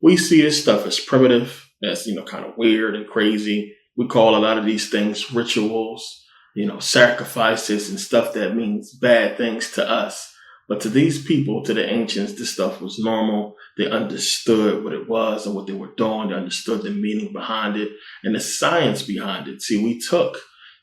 we see this stuff as primitive, as, kind of weird and crazy. We call a lot of these things rituals, sacrifices and stuff that means bad things to us. But to these people, to the ancients, this stuff was normal. They understood what it was and what they were doing. They understood the meaning behind it and the science behind it. See, we took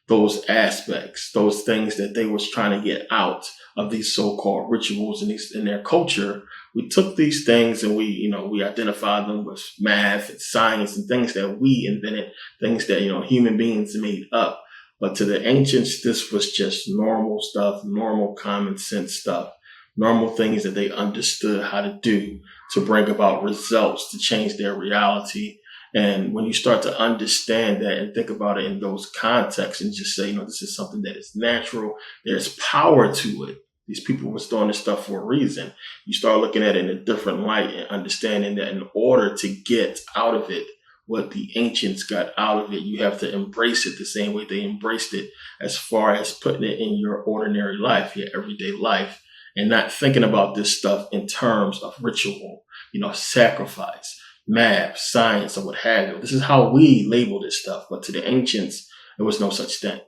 those aspects, those things that they was trying to get out of these so-called rituals in their culture. We took these things and we identified them with math and science and things that we invented, things that, human beings made up. But to the ancients, this was just normal stuff, normal common sense stuff, normal things that they understood how to do to bring about results, to change their reality. And when you start to understand that and think about it in those contexts and just say, this is something that is natural, there's power to it. These people were doing this stuff for a reason. You start looking at it in a different light and understanding that in order to get out of it what the ancients got out of it, you have to embrace it the same way they embraced it, as far as putting it in your ordinary life, your everyday life, and not thinking about this stuff in terms of ritual, sacrifice, math, science, or what have you. This is how we label this stuff. But to the ancients, there was no such thing.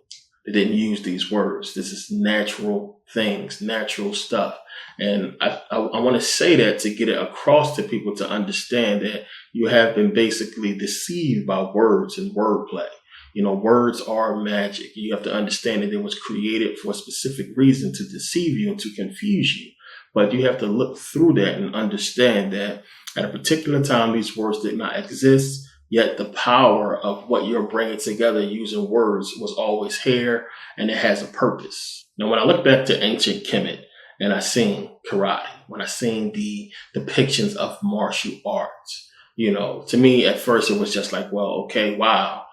They didn't use these words. This is natural things, natural stuff. And I want to say that to get it across to people to understand that you have been basically deceived by words and wordplay. Words are magic. You have to understand that it was created for a specific reason, to deceive you and to confuse you. But you have to look through that and understand that at a particular time, these words did not exist, yet the power of what you're bringing together using words was always here, and it has a purpose. Now, when I look back to ancient Kemet and I seen karate, when I seen the depictions of martial arts, to me at first it was just like, well, okay, wow.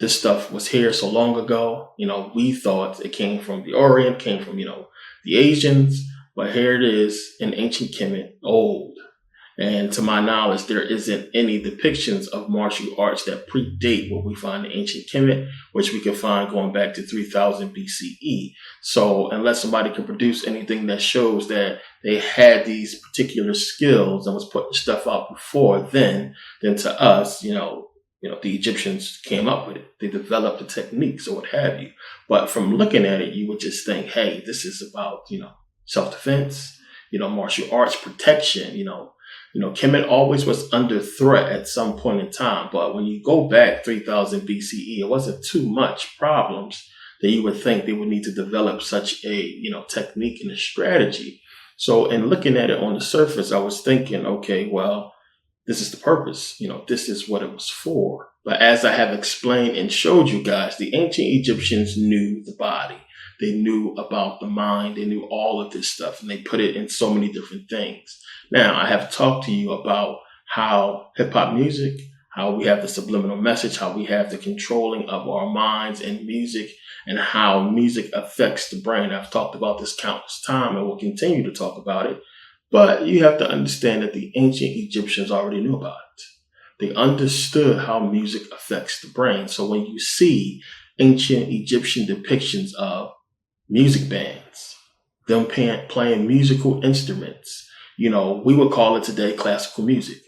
This stuff was here so long ago. We thought it came from the Orient, came from, the Asians, but here it is in ancient Kemet, old. And to my knowledge, there isn't any depictions of martial arts that predate what we find in ancient Kemet, which we can find going back to 3000 BCE. So unless somebody can produce anything that shows that they had these particular skills and was putting stuff out before then to us, the Egyptians came up with it. They developed the techniques or what have you. But from looking at it, you would just think, hey, this is about, self-defense, martial arts protection, Kemet always was under threat at some point in time. But when you go back 3000 BCE, it wasn't too much problems that you would think they would need to develop such a, technique and a strategy. So in looking at it on the surface, I was thinking, okay, well, this is the purpose. This is what it was for. But as I have explained and showed you guys, the ancient Egyptians knew the body. They knew about the mind. They knew all of this stuff, and they put it in so many different things. Now, I have talked to you about how hip hop music, how we have the subliminal message, how we have the controlling of our minds and music, and how music affects the brain. I've talked about this countless times and will continue to talk about it. But you have to understand that the ancient Egyptians already knew about it. They understood how music affects the brain. So when you see ancient Egyptian depictions of music bands, them playing musical instruments, we would call it today classical music,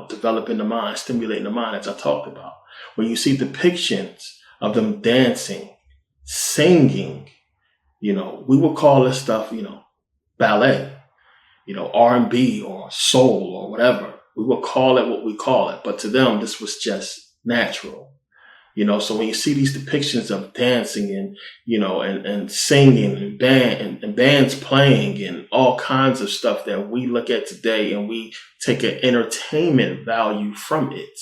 developing the mind, stimulating the mind, as I talked about. When you see depictions of them dancing, singing, we would call this stuff, ballet. R&B or soul or whatever. We will call it what we call it. But to them, this was just natural. So when you see these depictions of dancing and, and singing and bands playing and all kinds of stuff that we look at today and we take an entertainment value from it.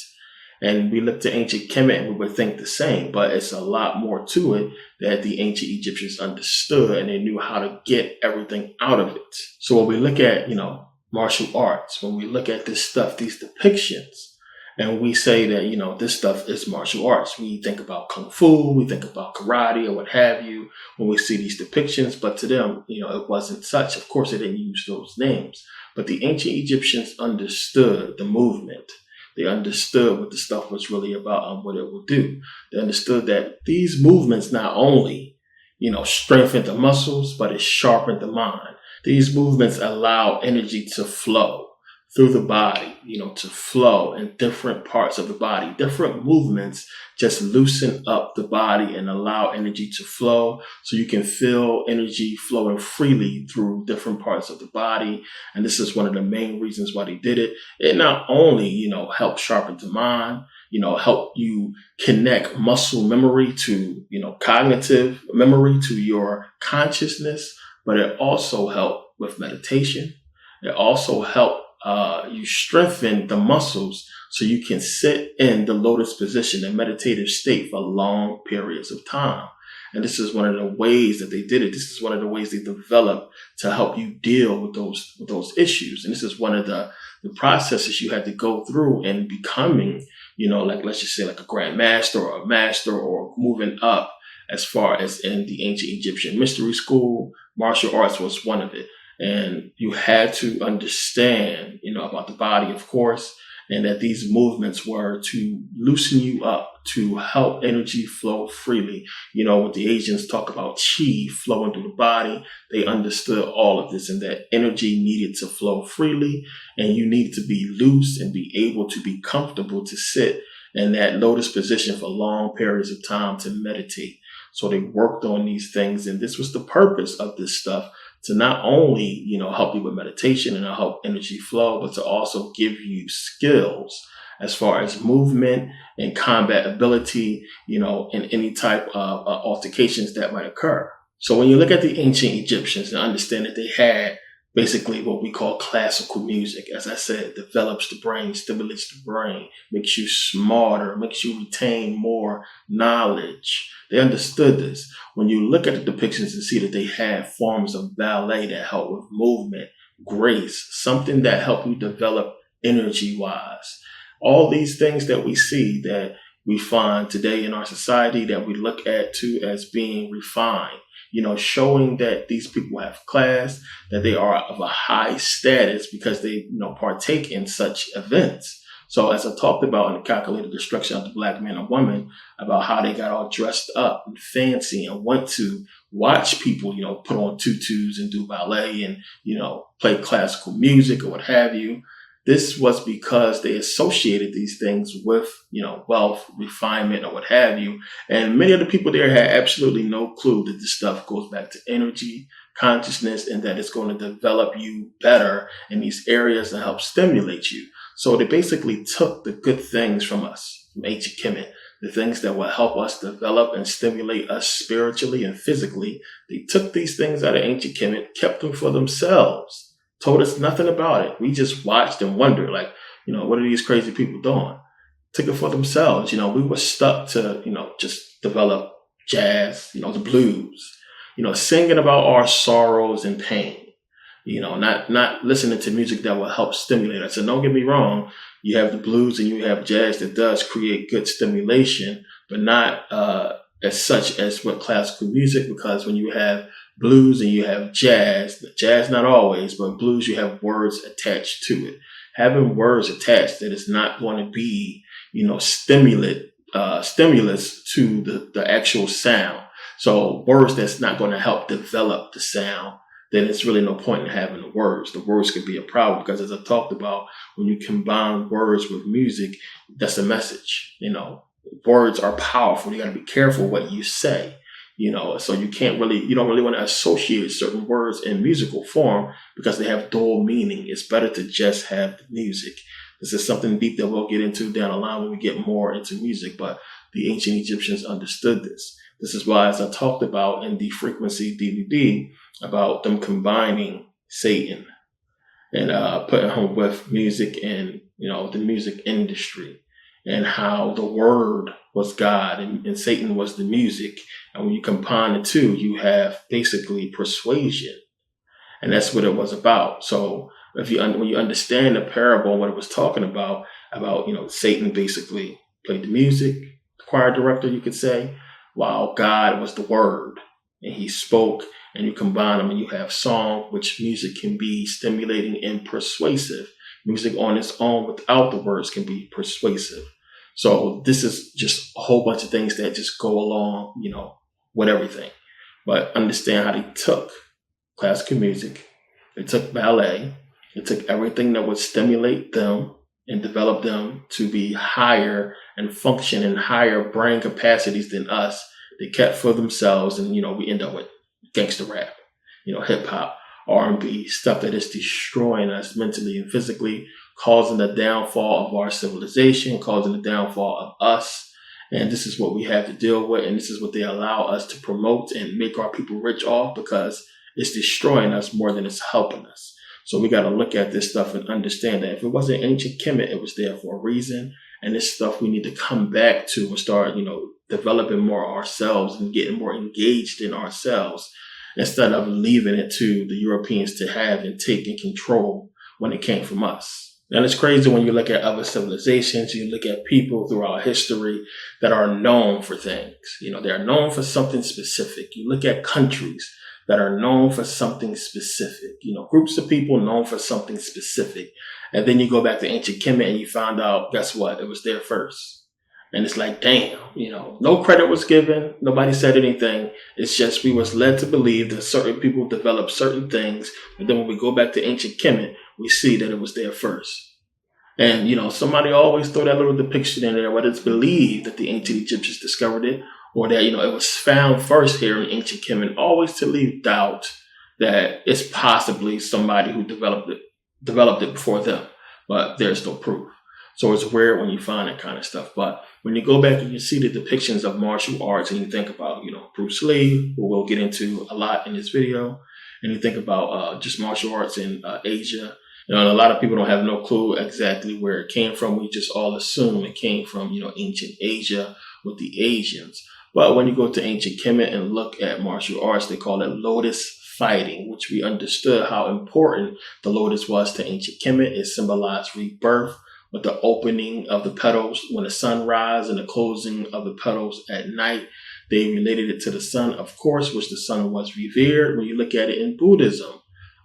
And we look to ancient Kemet and we would think the same, but it's a lot more to it that the ancient Egyptians understood, and they knew how to get everything out of it. So when we look at, martial arts, when we look at this stuff, these depictions, and we say that, this stuff is martial arts, we think about Kung Fu, we think about karate or what have you, when we see these depictions, but to them, it wasn't such. Of course, they didn't use those names, but the ancient Egyptians understood the movement. They understood what the stuff was really about and what it would do. They understood that these movements not only, strengthened the muscles, but it sharpened the mind. These movements allow energy to flow through the body, to flow in different parts of the body. Different movements just loosen up the body and allow energy to flow, so you can feel energy flowing freely through different parts of the body. And this is one of the main reasons why they did it. It not only, helps sharpen the mind, help you connect muscle memory to, cognitive memory to your consciousness, but it also helped with meditation. It also helped you strengthen the muscles so you can sit in the lotus position, a meditative state, for long periods of time. And this is one of the ways that they did it. This is one of the ways they developed to help you deal with those issues. And this is one of the processes you had to go through in becoming, like, let's just say, like a grand master or a master, or moving up as far as in the ancient Egyptian mystery school. Martial arts was one of it. And you had to understand, about the body, of course, and that these movements were to loosen you up, to help energy flow freely. When the Asians talk about chi flowing through the body, they understood all of this, and that energy needed to flow freely, and you needed to be loose and be able to be comfortable to sit in that lotus position for long periods of time to meditate. So they worked on these things, and this was the purpose of this stuff, to not only, help you with meditation and help energy flow, but to also give you skills as far as movement and combat ability, in any type of altercations that might occur. So when you look at the ancient Egyptians and understand that they had basically what we call classical music, as I said, develops the brain, stimulates the brain, makes you smarter, makes you retain more knowledge. They understood this. When you look at the depictions and see that they had forms of ballet that help with movement, grace, something that help you develop energy-wise. All these things that we see, that we find today in our society, that we look at too as being refined, showing that these people have class, that they are of a high status because they, partake in such events. So as I talked about in the calculated destruction of the black man and woman, about how they got all dressed up and fancy and went to watch people, put on tutus and do ballet and, play classical music or what have you. This was because they associated these things with, wealth, refinement, or what have you. And many of the people there had absolutely no clue that this stuff goes back to energy, consciousness, and that it's going to develop you better in these areas and help stimulate you. So they basically took the good things from us, from ancient Kemet, the things that will help us develop and stimulate us spiritually and physically. They took these things out of ancient Kemet, kept them for themselves, told us nothing about it. We just watched and wondered, like, what are these crazy people doing? Took it for themselves. We were stuck to, just develop jazz, the blues, singing about our sorrows and pain, not listening to music that will help stimulate us. And don't get me wrong, you have the blues and you have jazz that does create good stimulation, but not as such as what classical music, because when you have blues and you have jazz not always, but blues, you have words attached to it. Having words attached that is not going to be, stimulus to the actual sound. So words that's not going to help develop the sound, then it's really no point in having the words. The words could be a problem because, as I talked about, when you combine words with music, that's a message. Words are powerful. You got to be careful what you say. So you don't really want to associate certain words in musical form because they have dual meaning. It's better to just have the music. This is something deep that we'll get into down the line when we get more into music, but the ancient Egyptians understood this. This is why, as I talked about in the Frequency DVD, about them combining Satan and putting him with music and, the music industry, and how the word was God and Satan was the music. And when you combine the two, you have basically persuasion. And that's what it was about. So when you understand the parable and what it was talking about, Satan basically played the music, the choir director, you could say, while God was the word. And he spoke, and you combine them and you have song, which music can be stimulating and persuasive. Music on its own without the words can be persuasive. So this is just a whole bunch of things that just go along, with everything. But understand how they took classical music, they took ballet, It took everything that would stimulate them and develop them to be higher and function in higher brain capacities than us. They kept for themselves, and we end up with gangster rap, hip hop, R&B, stuff that is destroying us mentally and physically, causing the downfall of our civilization, causing the downfall of us. And this is what we have to deal with, and this is what they allow us to promote and make our people rich off, because it's destroying us more than it's helping us. So we got to look at this stuff and understand that if it wasn't ancient Kemet, it was there for a reason. And this stuff we need to come back to and start, developing more ourselves and getting more engaged in ourselves, instead of leaving it to the Europeans to have and take and control when it came from us. And it's crazy when you look at other civilizations, you look at people throughout history that are known for things. They're known for something specific. You look at countries that are known for something specific, groups of people known for something specific. And then you go back to ancient Kemet and you find out, guess what? It was there first. And it's like, damn, no credit was given. Nobody said anything. It's just we was led to believe that certain people developed certain things. But then when we go back to ancient Kemet, we see that it was there first. And, somebody always throw that little depiction in there, whether it's believed that the ancient Egyptians discovered it, or that, it was found first here in ancient Kemet, always to leave doubt that it's possibly somebody who developed it before them. But there's no proof. So it's weird when you find that kind of stuff. But when you go back and you see the depictions of martial arts, and you think about, Bruce Lee, who we'll get into a lot in this video, and you think about just martial arts in Asia, a lot of people don't have no clue exactly where it came from. We just all assume it came from, ancient Asia with the Asians. But when you go to ancient Kemet and look at martial arts, they call it lotus fighting, which we understood how important the lotus was to ancient Kemet. It symbolized rebirth, with the opening of the petals when the sun rises and the closing of the petals at night. They related it to the sun, of course, which the sun was revered. When you look at it in Buddhism,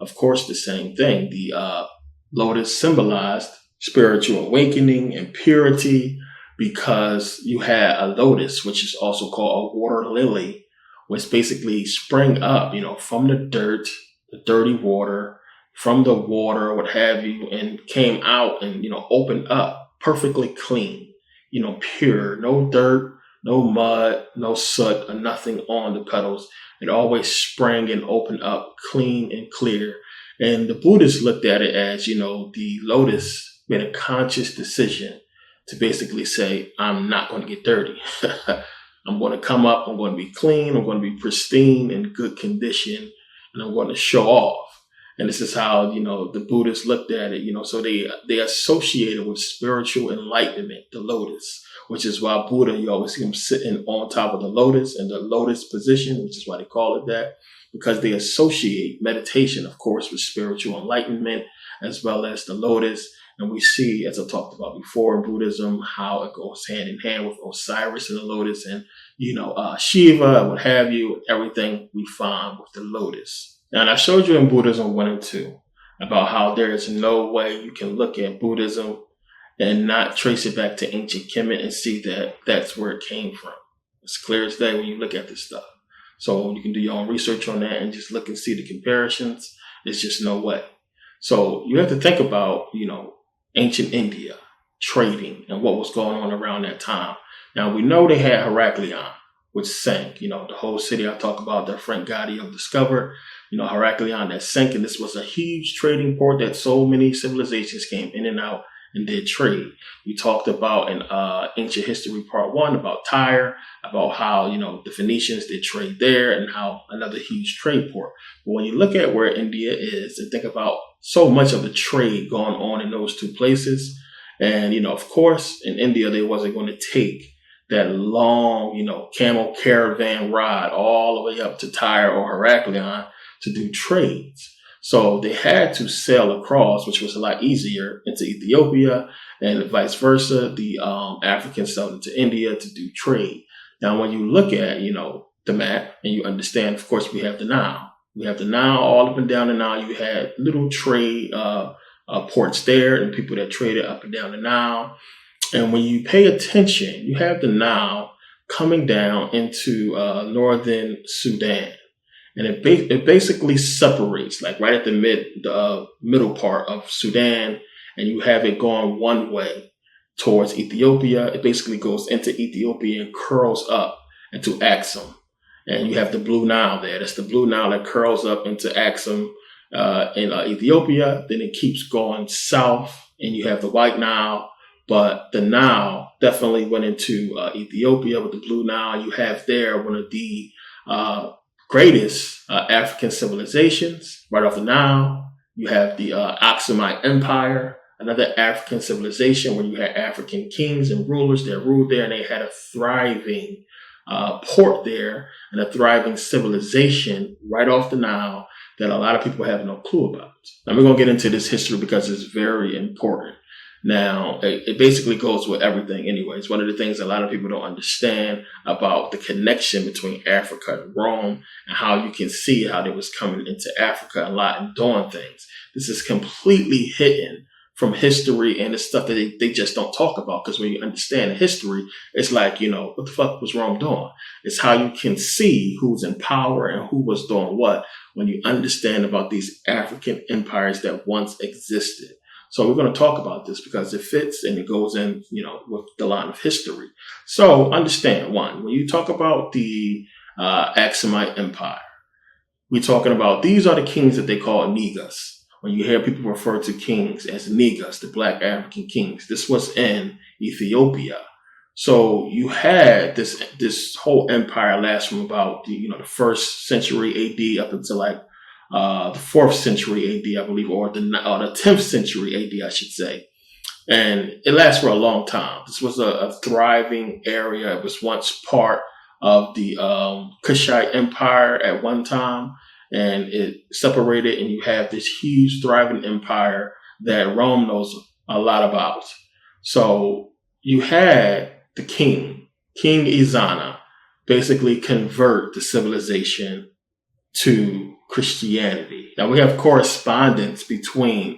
of course, the same thing. The lotus symbolized spiritual awakening and purity, because you had a lotus, which is also called a water lily, which basically sprang up, from the dirt, the dirty water, from the water, what have you, and came out and, opened up perfectly clean, pure, no dirt, no mud, no soot, or nothing on the petals. It always sprang and opened up clean and clear. And the Buddhists looked at it as, the lotus made a conscious decision to basically say, I'm not going to get dirty. I'm going to come up, I'm going to be clean, I'm going to be pristine, in good condition, and I'm going to show off. And this is how, the Buddhists looked at it, so they associated with spiritual enlightenment, the lotus, which is why Buddha, you always see him sitting on top of the lotus in the lotus position, which is why they call it that, because they associate meditation, of course, with spiritual enlightenment, as well as the lotus. And we see, as I talked about before in Buddhism, how it goes hand in hand with Osiris and the lotus, and, Shiva, what have you, everything we find with the lotus. And I showed you in Buddhism 1 and 2 about how there is no way you can look at Buddhism and not trace it back to ancient Kemet and see that that's where it came from. It's clear as day when you look at this stuff. So you can do your own research on that and just look and see the comparisons. There's just no way. So you have to think about, ancient India, trading, and what was going on around that time. Now, we know they had Heraklion, which sank. The whole city I talk about that Frank Gaudio discovered, Heraklion that sank. And this was a huge trading port that so many civilizations came in and out and did trade. We talked about in Ancient History Part 1 about Tyre, about how, the Phoenicians did trade there, and how another huge trade port. But when you look at where India is and think about so much of the trade going on in those two places, and, of course, in India, they wasn't going to take that long, camel caravan ride all the way up to Tyre or Heraklion to do trades. So they had to sail across, which was a lot easier, into Ethiopia, and vice versa. The Africans sailed into India to do trade. Now, when you look at, the map, and you understand, of course, we have the Nile. We have the Nile all up and down the Nile. You had little trade ports there, and people that traded up and down the Nile. And when you pay attention, you have the Nile coming down into northern Sudan. And it basically separates, like right at the middle part of Sudan, and you have it going one way towards Ethiopia. It basically goes into Ethiopia and curls up into Axum. And you have the Blue Nile there. That's the Blue Nile that curls up into Axum in Ethiopia. Then it keeps going south, and you have the White Nile. But the Nile definitely went into Ethiopia with the Blue Nile. You have there one of the greatest African civilizations right off the Nile. You have the Aksumite Empire, another African civilization where you had African kings and rulers that ruled there, and they had a thriving port there and a thriving civilization right off the Nile that a lot of people have no clue about. Now, we're going to get into this history because it's very important. Now, it basically goes with everything anyway. It's one of the things a lot of people don't understand about the connection between Africa and Rome and how you can see how they was coming into Africa a lot and doing things. This is completely hidden from history, and it's stuff that they just don't talk about, because when you understand history, it's like, what the fuck was Rome doing? It's how you can see who's in power and who was doing what when you understand about these African empires that once existed. So we're going to talk about this because it fits and it goes in, with the line of history. So understand, one, when you talk about the Aksumite Empire, we're talking about, these are the kings that they call Negus. When you hear people refer to kings as Negus, the black African kings, this was in Ethiopia. So you had this whole empire last from about the first century AD up until like the 4th century AD, I believe, or the 10th century AD, I should say. And it lasts for a long time. This was a thriving area. It was once part of the Kushite Empire at one time, and it separated, and you have this huge thriving empire that Rome knows a lot about. So you had the King Izana, basically convert the civilization to Christianity. Now we have correspondence between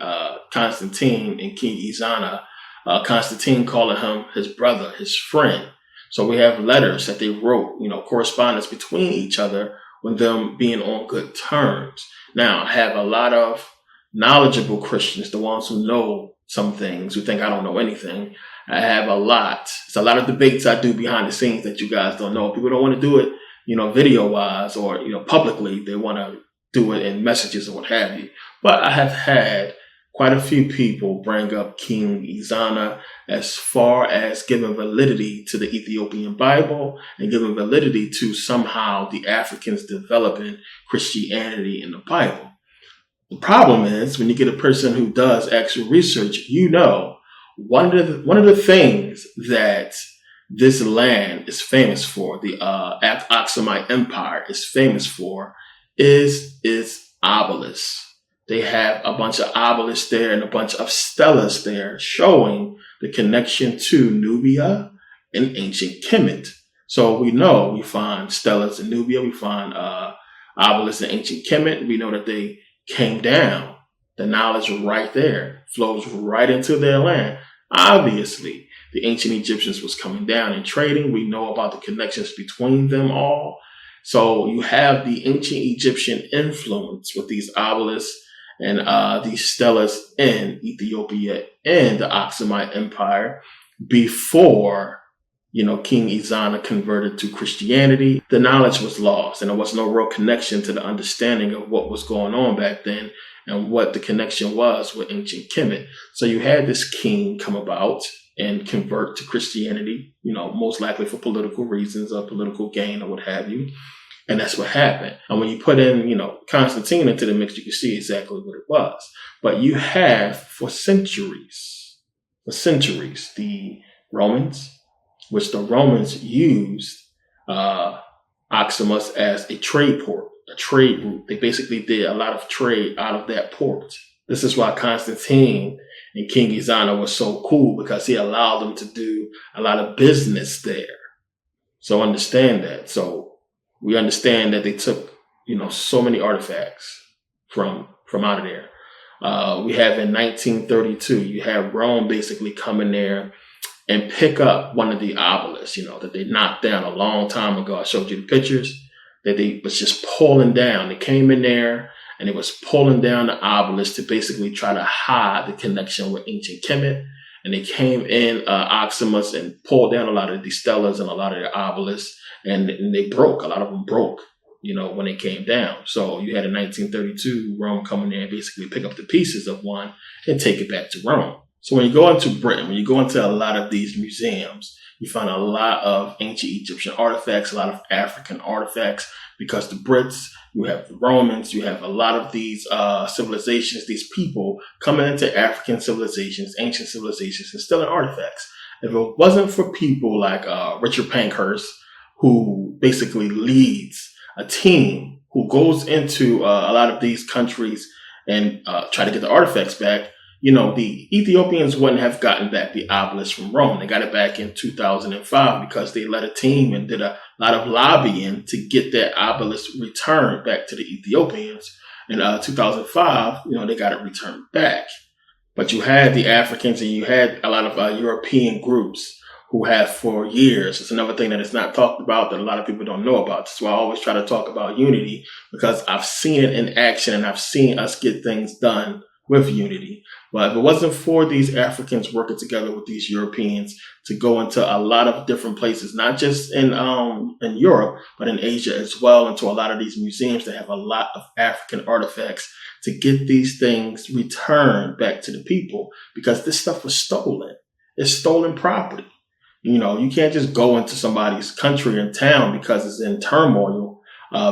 Constantine and King Izana. Constantine calling him his brother, his friend. So we have letters that they wrote, correspondence between each other with them being on good terms. Now, I have a lot of knowledgeable Christians, the ones who know some things, who think I don't know anything. I have a lot. It's a lot of debates I do behind the scenes that you guys don't know. People don't want to do it, video wise or, publicly. They want to do it in messages or what have you. But I have had quite a few people bring up King Izana as far as giving validity to the Ethiopian Bible and giving validity to somehow the Africans developing Christianity in the Bible. The problem is when you get a person who does actual research, one of the things that this land is famous for, the Aksumite Empire is famous for, is its obelisks. They have a bunch of obelisks there and a bunch of stelas there showing the connection to Nubia and ancient Kemet. So we find stelas in Nubia, we find obelisks in ancient Kemet. We know that they came down. The knowledge right there flows right into their land. Obviously, the ancient Egyptians was coming down and trading. We know about the connections between them all. So you have the ancient Egyptian influence with these obelisks and these stelas in Ethiopia and the Aksumite Empire before, King Izana converted to Christianity. The knowledge was lost, and there was no real connection to the understanding of what was going on back then and what the connection was with ancient Kemet. So you had this king come about and convert to Christianity, most likely for political reasons or political gain or what have you. And that's what happened. And when you put in, Constantine into the mix, you can see exactly what it was. But you have for centuries, the Romans, which the Romans used Axumus as a trade port, a trade route. They basically did a lot of trade out of that port. This is why Constantine and King Izana was so cool, because he allowed them to do a lot of business there. So understand that. So we understand that they took, so many artifacts from out of there. We have in 1932, you have Rome basically come in there and pick up one of the obelisks, that they knocked down a long time ago. I showed you the pictures. that they was just pulling down. They came in there and it was pulling down the obelisk to basically try to hide the connection with ancient Kemet. And they came in Oximus and pulled down a lot of these stelas and a lot of the obelisks, and they broke. A lot of them broke, when they came down. So you had in 1932 Rome come in there and basically pick up the pieces of one and take it back to Rome. So when you go into Britain, when you go into a lot of these museums, you find a lot of ancient Egyptian artifacts, a lot of African artifacts, because the Brits, you have the Romans, you have a lot of these civilizations, these people coming into African civilizations, ancient civilizations, and stealing artifacts. If it wasn't for people like Richard Pankhurst, who basically leads a team who goes into a lot of these countries and try to get the artifacts back, the Ethiopians wouldn't have gotten back the obelisk from Rome. They got it back in 2005 because they led a team and did a lot of lobbying to get that obelisk returned back to the Ethiopians. In 2005, they got it returned back. But you had the Africans and you had a lot of European groups who have for years. It's another thing that is not talked about that a lot of people don't know about. That's why I always try to talk about unity, because I've seen it in action and I've seen us get things done with unity. But if it wasn't for these Africans working together with these Europeans to go into a lot of different places, not just in Europe, but in Asia as well, into a lot of these museums that have a lot of African artifacts, to get these things returned back to the people, because this stuff was stolen. It's stolen property. You can't just go into somebody's country and town because it's in turmoil,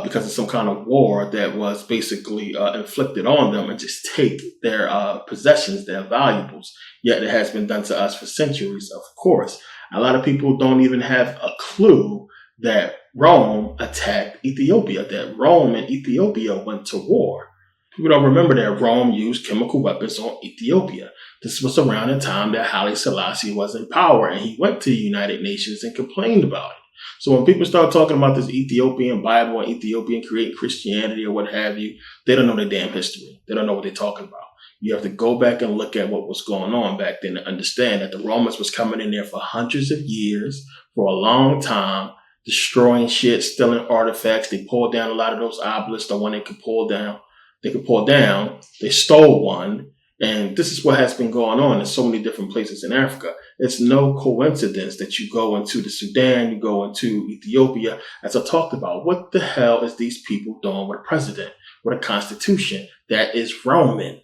because of some kind of war that was basically inflicted on them, and just take their possessions, their valuables. Yet it has been done to us for centuries, of course. A lot of people don't even have a clue that Rome attacked Ethiopia, that Rome and Ethiopia went to war. People don't remember that Rome used chemical weapons on Ethiopia. This was around the time that Haile Selassie was in power, and he went to the United Nations and complained about it. So when people start talking about this Ethiopian Bible and Ethiopian creating Christianity or what have you, they don't know their damn history. They don't know what they're talking about. You have to go back and look at what was going on back then to understand that the Romans was coming in there for hundreds of years, for a long time, destroying shit, stealing artifacts. They pulled down a lot of those obelisks, the one they could pull down. They stole one. And this is what has been going on in so many different places in Africa. It's no coincidence that you go into the Sudan, you go into Ethiopia. As I talked about, what the hell is these people doing with a president, with a constitution that is Roman?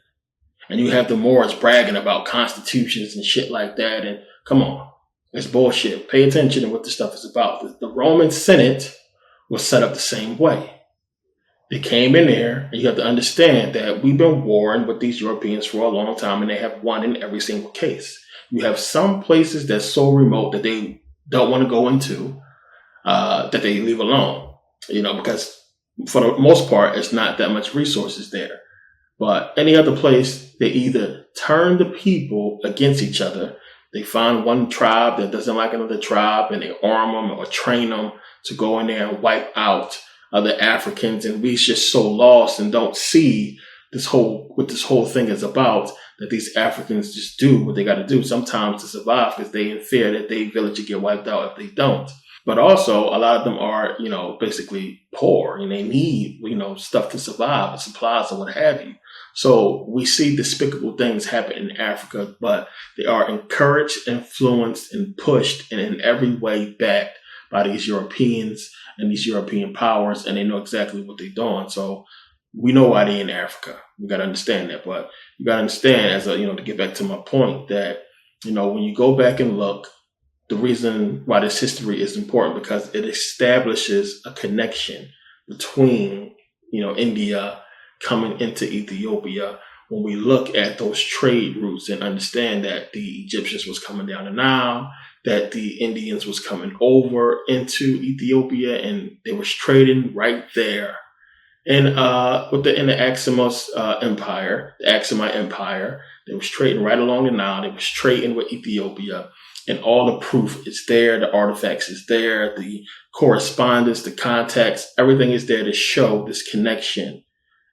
And you have the Moors bragging about constitutions and shit like that. And come on, it's bullshit. Pay attention to what this stuff is about. The Roman Senate was set up the same way. They came in there, and you have to understand that we've been warring with these Europeans for a long time, and they have won in every single case. You have some places that's so remote that they don't want to go into, that they leave alone, because for the most part, it's not that much resources there. But any other place, they either turn the people against each other. They find one tribe that doesn't like another tribe, and they arm them or train them to go in there and wipe out other Africans, and we just so lost and don't see what this whole thing is about, that these Africans just do what they got to do sometimes to survive, because they in fear that their village will get wiped out if they don't. But also, a lot of them are, basically poor, and they need, stuff to survive, and supplies or what have you. So we see despicable things happen in Africa, but they are encouraged, influenced, and pushed, and in every way backed by these Europeans and these European powers, and they know exactly what they're doing. So we know why they're in Africa. We got to understand that. But you got to understand, to get back to my point, that, when you go back and look, the reason why this history is important, because it establishes a connection between, India coming into Ethiopia. When we look at those trade routes and understand that the Egyptians was coming down the Nile, that the Indians was coming over into Ethiopia, and they was trading right there. And in the Axumite Empire, the Axumite Empire, they was trading right along the Nile. They was trading with Ethiopia, and all the proof is there. The artifacts is there. The correspondence, the contacts, everything is there to show this connection.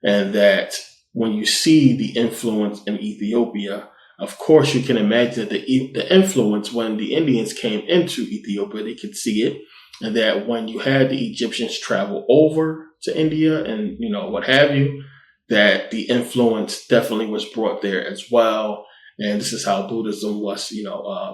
And that when you see the influence in Ethiopia, of course, you can imagine that the influence when the Indians came into Ethiopia, they could see it. and that when you had the Egyptians travel over to India and, what have you, that the influence definitely was brought there as well. And this is how Buddhism was,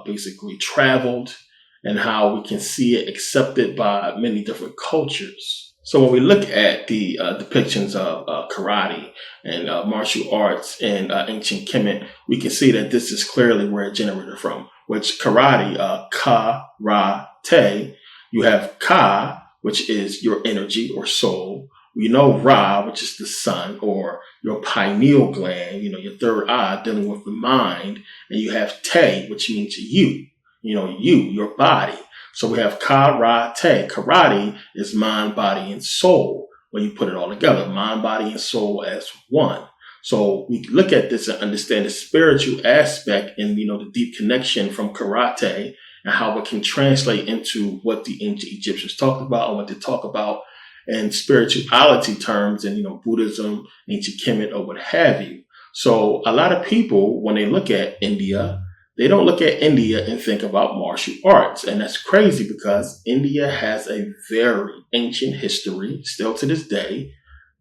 basically traveled, and how we can see it accepted by many different cultures. So when we look at the depictions of karate and martial arts in ancient Kemet, we can see that this is clearly where it generated from. Which karate, karate, you have ka, which is your energy or soul. We know Ra, which is the sun, or your pineal gland, your third eye, dealing with the mind. And you have Te, which means you, your body. So we have karate. Karate is mind, body, and soul. When you put it all together, mind, body, and soul as one. So we look at this and understand the spiritual aspect and, the deep connection from karate and how it can translate into what the ancient Egyptians talked about and what they talk about in spirituality terms and, Buddhism, ancient Kemet, or what have you. So a lot of people, when they look at India, they don't look at India and think about martial arts. And that's crazy because India has a very ancient history, still to this day,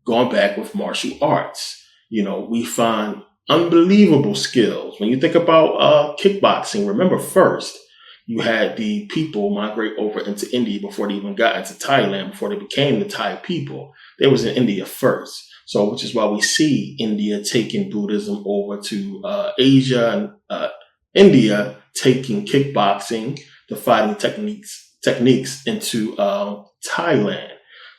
going back with martial arts. We find unbelievable skills. When you think about kickboxing, remember first, you had the people migrate over into India before they even got into Thailand, before they became the Thai people. They was in India first. So, which is why we see India taking Buddhism over to Asia, and India taking kickboxing, the fighting techniques into Thailand.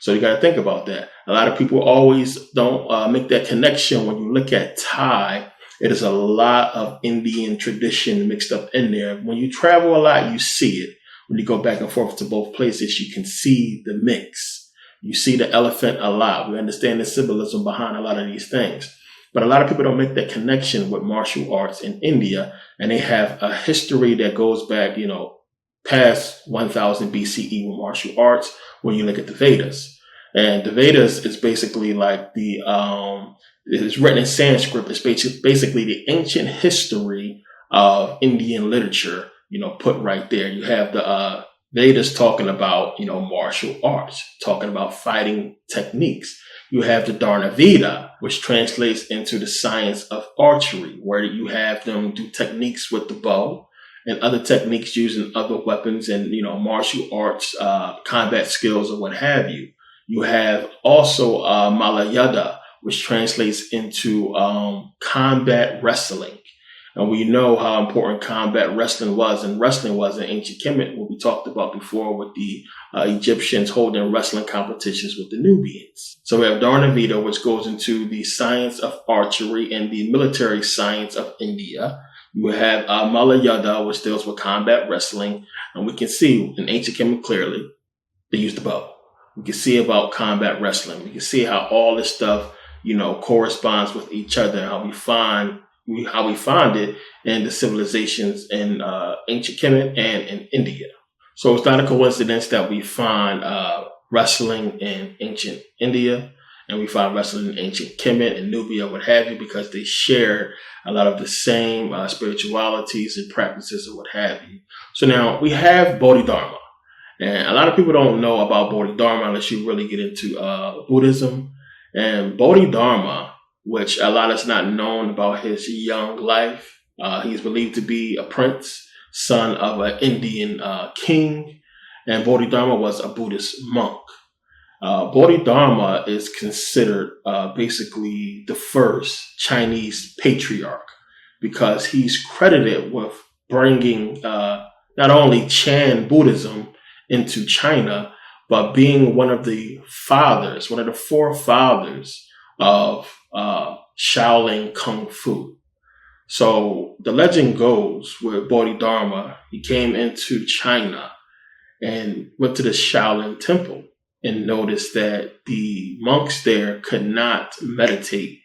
So you got to think about that. A lot of people always don't make that connection. When you look at Thai, it is a lot of Indian tradition mixed up in there. When you travel a lot, you see it. When you go back and forth to both places, you can see the mix. You see the elephant a lot. We understand the symbolism behind a lot of these things. But a lot of people don't make that connection with martial arts in India. And they have a history that goes back, past 1000 BCE with martial arts when you look at the Vedas. And the Vedas is basically like it's written in Sanskrit. It's basically the ancient history of Indian literature, put right there. You have the Vedas talking about, martial arts, talking about fighting techniques. You have the Dharma Veda, which translates into the science of archery, where you have them do techniques with the bow and other techniques using other weapons and, martial arts, combat skills or what have you. You have also Malayada, which translates into combat wrestling. And we know how important combat wrestling was in ancient Kemet, what we talked about before with the Egyptians holding wrestling competitions with the Nubians. So we have Dharma Veda, which goes into the science of archery and the military science of India. You have Malayada, which deals with combat wrestling. And we can see in ancient Kemet clearly, they used the bow. We can see about combat wrestling. We can see how all this stuff, corresponds with each other, how we find it in the civilizations in ancient Kemet and in India. So it's not a coincidence that we find wrestling in ancient India and we find wrestling in ancient Kemet and Nubia, what have you, because they share a lot of the same spiritualities and practices and what have you. So now we have Bodhidharma. And a lot of people don't know about Bodhidharma unless you really get into Buddhism. And Bodhidharma, which a lot is not known about his young life. He's believed to be a prince, son of an Indian king. And Bodhidharma was a Buddhist monk. Bodhidharma is considered basically the first Chinese patriarch because he's credited with bringing not only Chan Buddhism into China, but being one of the forefathers of Shaolin Kung Fu. So the legend goes with Bodhidharma, he came into China and went to the Shaolin Temple and noticed that the monks there could not meditate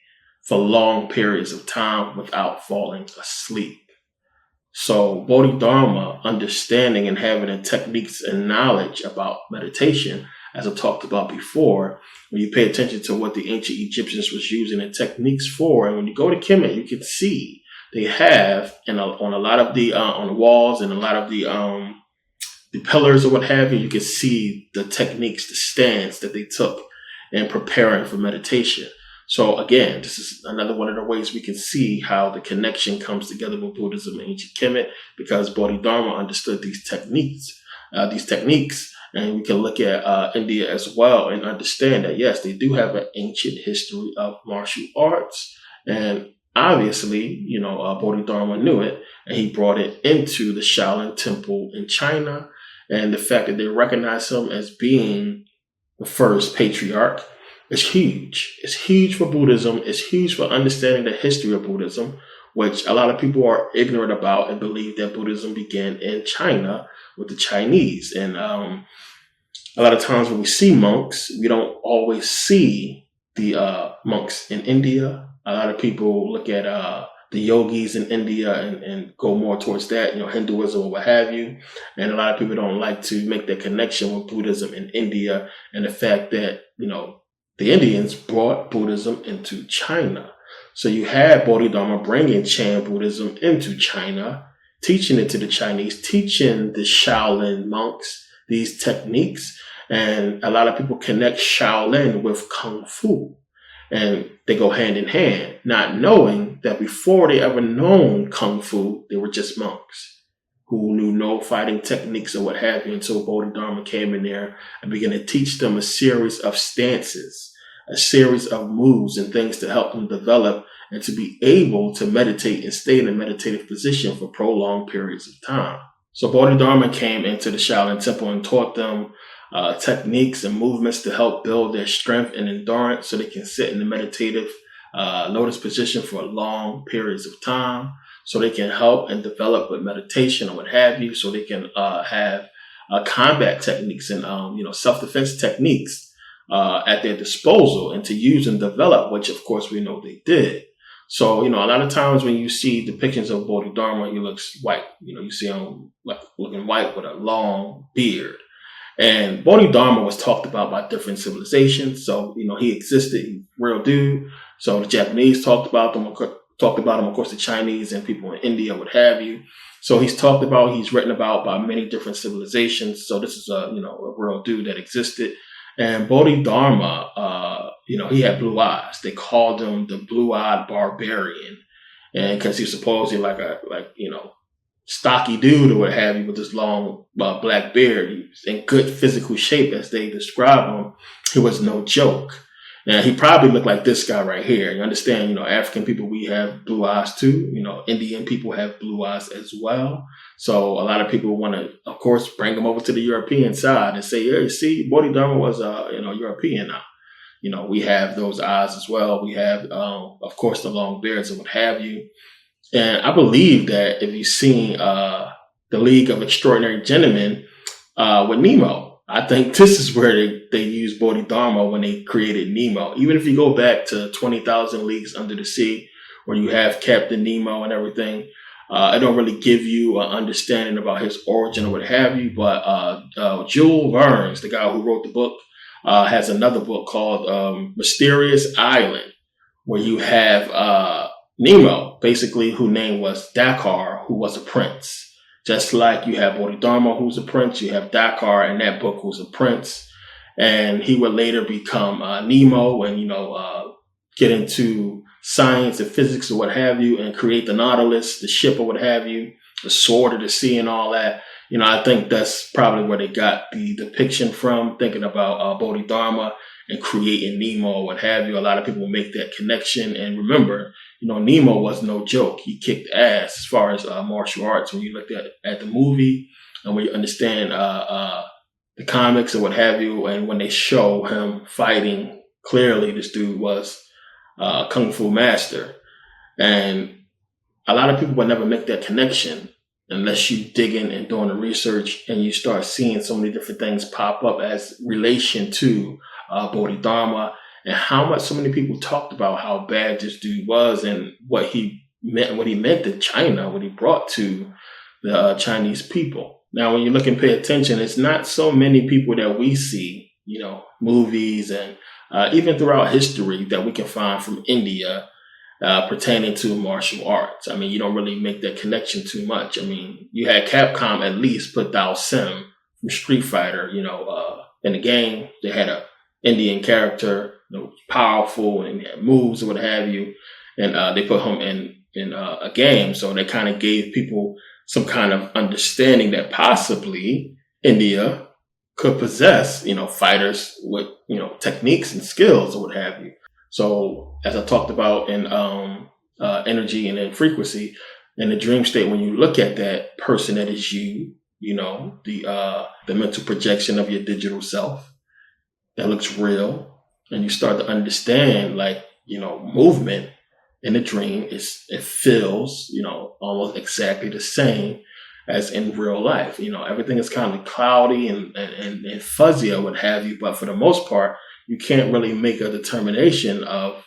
for long periods of time without falling asleep. So Bodhidharma, understanding and having the techniques and knowledge about meditation, as I talked about before, when you pay attention to what the ancient Egyptians was using the techniques for, and when you go to Kemet, you can see they have on a lot of the on the walls and a lot of the the pillars or what have you, you can see the techniques, the stance that they took in preparing for meditation. So again, this is another one of the ways we can see how the connection comes together with Buddhism and ancient Kemet, because Bodhidharma understood these techniques, and we can look at India as well and understand that, yes, they do have an ancient history of martial arts. And obviously, Bodhidharma knew it, and he brought it into the Shaolin Temple in China. And the fact that they recognize him as being the first patriarch is huge. It's huge for Buddhism. It's huge for understanding the history of Buddhism, which a lot of people are ignorant about and believe that Buddhism began in China with the Chinese. And a lot of times when we see monks, we don't always see the monks in India. A lot of people look at the yogis in India and go more towards that, Hinduism or what have you. And a lot of people don't like to make that connection with Buddhism in India and the fact that, the Indians brought Buddhism into China. So you had Bodhidharma bringing Chan Buddhism into China, teaching it to the Chinese, teaching the Shaolin monks these techniques. And a lot of people connect Shaolin with Kung Fu. And they go hand in hand, not knowing that before they ever known Kung Fu, they were just monks who knew no fighting techniques or what have you, until Bodhidharma came in there and began to teach them a series of stances, a series of moves and things to help them develop and to be able to meditate and stay in a meditative position for prolonged periods of time. So Bodhidharma came into the Shaolin Temple and taught them techniques and movements to help build their strength and endurance so they can sit in the meditative lotus position for long periods of time, so they can help and develop with meditation or what have you, so they can have combat techniques and self-defense techniques at their disposal and to use and develop, which of course we know they did. So, a lot of times when you see depictions of Bodhidharma, he looks white. You see him like looking white with a long beard. And Bodhidharma was talked about by different civilizations. So, he existed, he's a real dude. So the Japanese talked about him, of course, the Chinese and people in India, what have you. So he's written about by many different civilizations. So this is a real dude that existed. And Bodhidharma, he had blue eyes. They called him the blue-eyed barbarian. And because he was supposedly like stocky dude or what have you with this long black beard. He was in good physical shape, as they describe him. He was no joke. Now, he probably looked like this guy right here. You understand, African people, we have blue eyes too. Indian people have blue eyes as well. So a lot of people want to, of course, bring them over to the European side and say, yeah, you see, Bodhidharma was, European now. We have those eyes as well. We have, of course, the long beards and what have you. And I believe that if you've seen the League of Extraordinary Gentlemen with Nemo, I think this is where they used Bodhidharma when they created Nemo. Even if you go back to 20,000 Leagues Under the Sea, where you have Captain Nemo and everything, I don't really give you an understanding about his origin or what have you. But Jules Verne, the guy who wrote the book, has another book called Mysterious Island, where you have Nemo, basically, whose name was Dakar, who was a prince. Just like you have Bodhidharma, who's a prince, you have Dakar in that book, who's a prince. And he would later become Nemo and, get into science and physics or what have you, and create the Nautilus, the ship or what have you, the sword of the sea and all that. I think that's probably where they got the depiction from, thinking about Bodhidharma and creating Nemo or what have you. A lot of people make that connection. And remember, Nemo was no joke. He kicked ass as far as martial arts. When you look at the movie and when you understand the comics or what have you, and when they show him fighting, clearly this dude was a Kung Fu master. And a lot of people would never make that connection unless you dig in and doing the research and you start seeing so many different things pop up as relation to Bodhidharma, and how much so many people talked about how bad this dude was and what he meant to China, what he brought to the Chinese people. Now, when you look and pay attention, it's not so many people that we see, movies and even throughout history that we can find from India pertaining to martial arts. I mean, you don't really make that connection too much. I mean, you had Capcom at least put Dao Sim from Street Fighter. In the game, they had a Indian character, powerful and had moves or what have you, and they put him in a game. So they kind of gave people some kind of understanding that possibly India could possess, fighters with, techniques and skills or what have you. So as I talked about in energy and in frequency, in the dream state, when you look at that person that is you, the mental projection of your digital self that looks real, and you start to understand, like, movement in the dream it feels, almost exactly the same as in real life. Everything is kind of cloudy and fuzzy or what have you, but for the most part, you can't really make a determination of,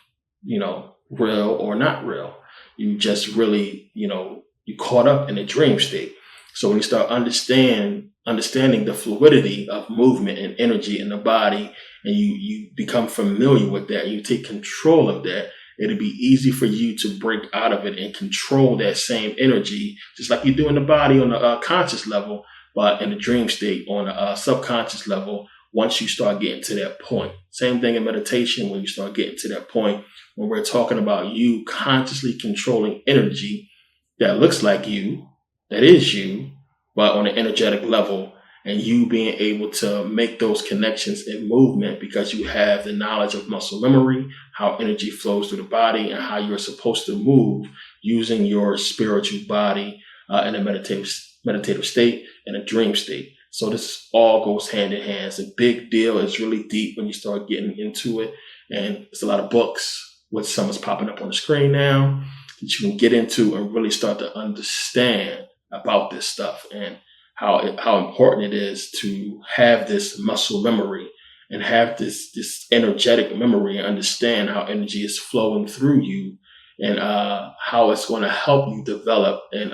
real or not real. You just really, you caught up in a dream state. So when you start understanding the fluidity of movement and energy in the body, and you become familiar with that, and you take control of that, it'll be easy for you to break out of it and control that same energy, just like you do in the body on the conscious level, but in the dream state on a subconscious level, once you start getting to that point. Same thing in meditation, when you start getting to that point, when we're talking about you consciously controlling energy that looks like you, that is you, but on an energetic level, and you being able to make those connections in movement because you have the knowledge of muscle memory, how energy flows through the body, and how you're supposed to move using your spiritual body in a meditative state and a dream state. So this all goes hand in hand. It's a big deal. It's really deep when you start getting into it. And there's a lot of books, which some is popping up on the screen now, that you can get into and really start to understand about this stuff and how important it is to have this muscle memory and have this energetic memory and understand how energy is flowing through you and how it's going to help you develop in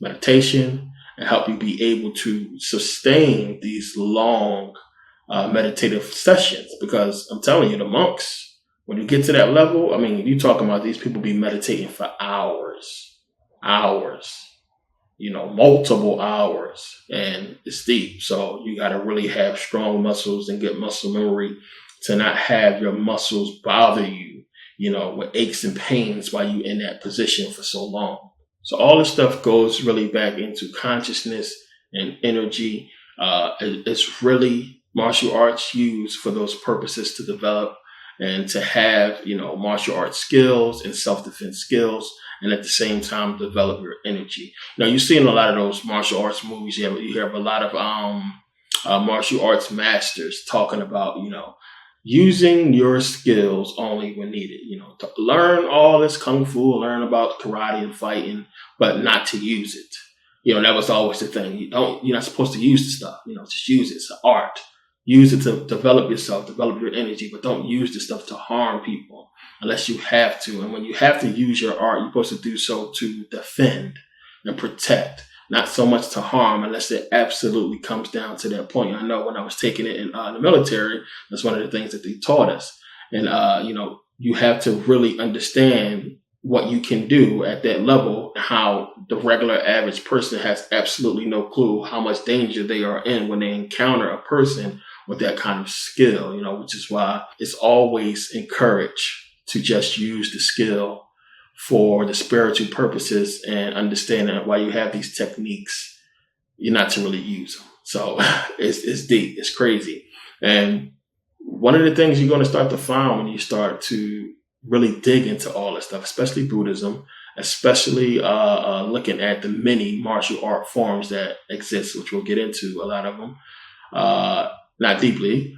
meditation and help you be able to sustain these long meditative sessions. Because I'm telling you, the monks, when you get to that level, I mean, you talking about these people be meditating for hours, multiple hours, and it's deep. So you got to really have strong muscles and good muscle memory to not have your muscles bother you, with aches and pains while you're in that position for so long. So all this stuff goes really back into consciousness and energy. It's really martial arts used for those purposes to develop and to have, martial arts skills and self-defense skills, and at the same time develop your energy. Now, you see in a lot of those martial arts movies, you hear of a lot of martial arts masters talking about, using your skills only when needed. To learn all this kung fu, learn about karate and fighting, but not to use it. That was always the thing. You're not supposed to use the stuff. Just use it. It's an art. Use it to develop yourself, develop your energy, but don't use the stuff to harm people unless you have to. And when you have to use your art, you're supposed to do so to defend and protect, not so much to harm unless it absolutely comes down to that point. I know when I was taking it in the military, that's one of the things that they taught us. And, you have to really understand what you can do at that level, how the regular average person has absolutely no clue how much danger they are in when they encounter a person with that kind of skill, which is why it's always encouraged to just use the skill for the spiritual purposes and understand that while you have these techniques, you're not to really use them. So it's deep, it's crazy. And one of the things you're going to start to find when you start to really dig into all this stuff, especially Buddhism, especially looking at the many martial art forms that exist, which we'll get into a lot of them, not deeply,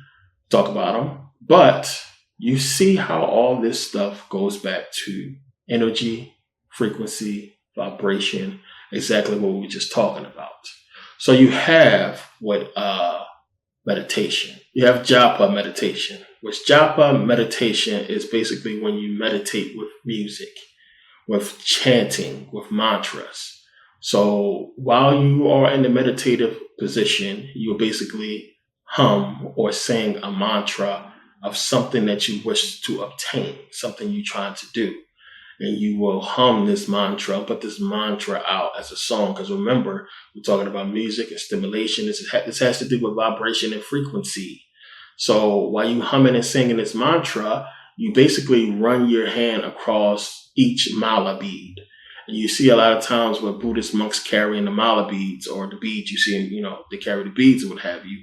talk about them, but you see how all this stuff goes back to energy, frequency, vibration, exactly what we were just talking about. So you have what meditation. You have japa meditation, which japa meditation is basically when you meditate with music, with chanting, with mantras. So while you are in the meditative position, you basically hum or sing a mantra of something that you wish to obtain, something you're trying to do. and you will hum this mantra, put this mantra out as a song. Because remember, we're talking about music and stimulation. This has to do with vibration and frequency. So while you humming and singing this mantra, you basically run your hand across each mala bead. And you see a lot of times where Buddhist monks carrying the mala beads, or the beads you see, they carry the beads or what have you.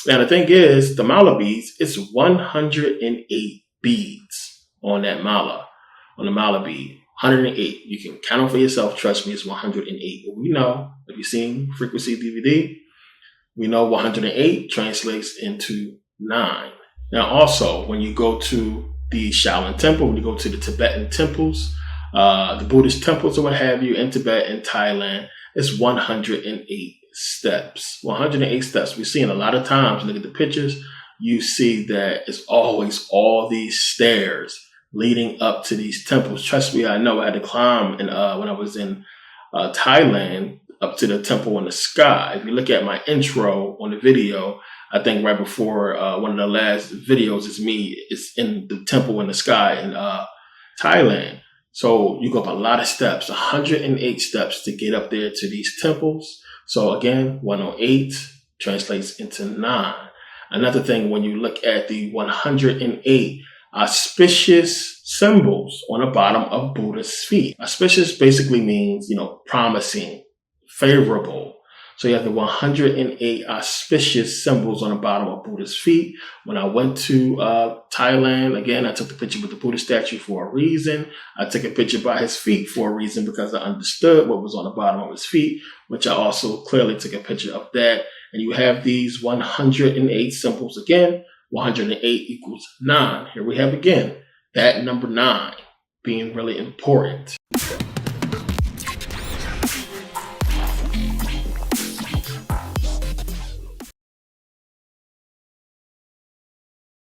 Now, the thing is, the mala beads, it's 108 beads on that mala, on the mala bead. 108. You can count them for yourself. Trust me, it's 108. But we know, if you've seen Frequency DVD, we know 108 translates into 9. Now, also, when you go to the Shaolin Temple, when you go to the Tibetan temples, the Buddhist temples or what have you in Tibet and Thailand, it's 108 steps. 108 steps. We're seeing a lot of times, look at the pictures, you see that it's always all these stairs leading up to these temples. Trust me, I know I had to climb when I was in Thailand up to the temple in the sky. If you look at my intro on the video, I think right before one of the last videos is me. It's in the temple in the sky in Thailand. So you go up a lot of steps, 108 steps to get up there to these temples. So again, 108 translates into 9. Another thing, when you look at the 108 auspicious symbols on the bottom of Buddha's feet. Auspicious basically means, promising, favorable. So you have the 108 auspicious symbols on the bottom of Buddha's feet. When I went to Thailand, again, I took the picture with the Buddha statue for a reason. I took a picture by his feet for a reason because I understood what was on the bottom of his feet, which I also clearly took a picture of that. And you have these 108 symbols again. 108 equals 9. Here we have again that number 9 being really important.